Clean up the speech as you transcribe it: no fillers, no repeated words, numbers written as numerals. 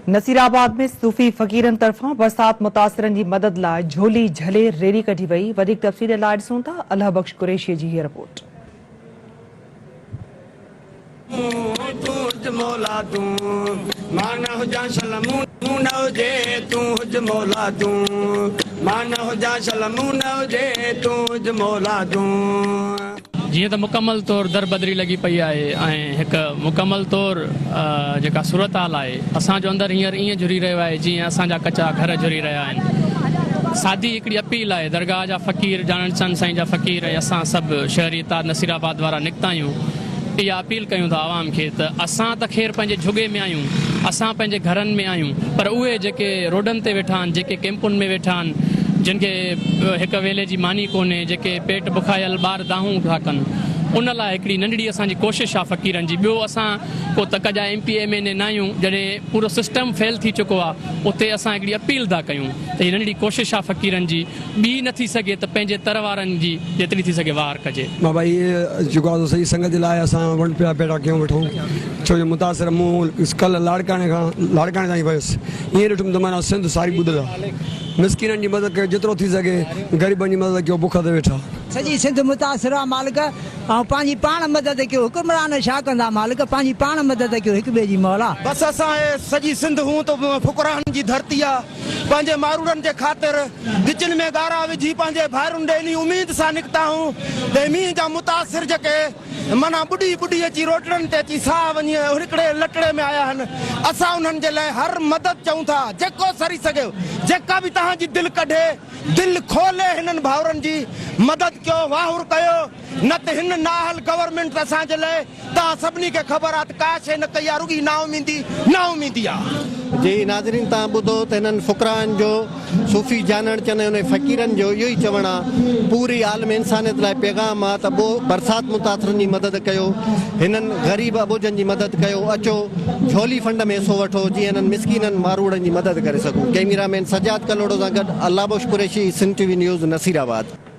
नसीराबाद में सूफी फ़क़ीरनि तरफ़ां बरसात मुतासिरनि जी मदद लाइ झोली झले रैली कढी वई। वधीक तफ़सील लाइ ॾिसूं था अल्लाह बख्श कुरैशी जी हीअ रिपोर्ट। जीअं त मुकमल तौर दरबदरी लगी पई आहे ऐं हिकु मुकमल तौर जेका सूरत हाल आहे असांजो अंदरि हींअर ईअं जुड़ी रहियो आहे जीअं असांजा कचा घर जुड़ी रहिया आहिनि। सादी हिकिड़ी अपील आहे दरगाह जा फ़क़ीर जाणचंद साईं जा फ़क़ीर ऐं असां सभु शहरी इताद नसीराबाद वारा निकिता आहियूं। इहा अपील कयूं था आवाम खे त असां त ख़ैर पंहिंजे झुगे में आहियूं, असां पंहिंजे घरनि में आहियूं, पर उहे जेके रोडनि ते वेठा आहिनि, जेके कैंपुनि में वेठा आहिनि, जिनके हिक वेले जी मानी कोन्हे, जेके पेट बुखायल ॿार दाहूं था कनि, उन लाइ हिकिड़ी नंढड़ी असांजी कोशिशि आहे फ़क़ीरनि जी। ॿियो असां को तक जा MP MLA न आहियूं, जॾहिं पूरो सिस्टम फेल थी चुको आहे उते असां हिकिड़ी अपील था कयूं त हीअ नंढड़ी कोशिशि आहे फ़क़ीरनि जी, ॿी नथी सघे त पंहिंजे तर वारनि जी जेतिरी थी सघे वार कजे। मां भाई जेको आहे सही संगत जे लाइ असां वंड पिया पेटा कयूं वेठो, छो जो मुतासिर मूं कल्ह लाड़काणे ताईं वियुसि। ईअं ॾिठुमि त माना सिंध सारी ॿुधल आहे। मिसकिननि जी मदद कयो जेतिरो थी सघे, ग़रीबनि जी मदद कयो, बुख ते वेठा सॼी सिंध मुतासिर आहे मालिक, ऐं पंहिंजी पाण मदद कयो। हुकुमरान छा कंदा मालिक, पंहिंजी पाण मदद कयो, हिक ॿिए जी मौला। बस असां सॼी सिंध हूं त फुकरान जी धरती आहे। पंहिंजे मारूड़नि जे ख़ातिर गिचनि में ॻारा विझी पंहिंजे भाइरुनि ॾे इन उमेद सां निकिता हूं त मींहं जा मुतासिर जेके माना ॿुॾी अची रोटड़नि ते अची साह वञी हिकिड़े लटड़े में आया आहिनि। असां उन्हनि जे लाइ हर मदद चऊं था, जेको सरी सघे, जेका बि तव्हांजी दिलि कढे, दिलि खोले हिननि भाउरनि जी मदद कयो, वाहुर कयो। न त हिन नाहल गवर्नमेंट असांजे लाइ तव्हां सभिनी खे ख़बर आहे त का शइ न कई आहे, रुॻी नाउमीदी आहे। जी नाज़रीन, तव्हां ॿुधो त हिननि फ़ुकरान जो सूफ़ी जानण चवंदा आहिनि, फ़क़ीरनि जो इहो ई चवणु आहे, पूरी आलम इंसानियत लाइ पैगाम आहे त बरसाति मुतासिरनि जी मदद कयो, हिननि ग़रीब अबोजनि जी मदद कयो, अचो झोली फंड में हिसो वठो जीअं हिननि मिसकिननि मारूड़नि जी मदद करे सघूं। कैमरामैन सजाद कलोड़ो सां गॾु अल्लाह बख्श कुरैशी, सिंध TV न्यूज़ नसीराबाद।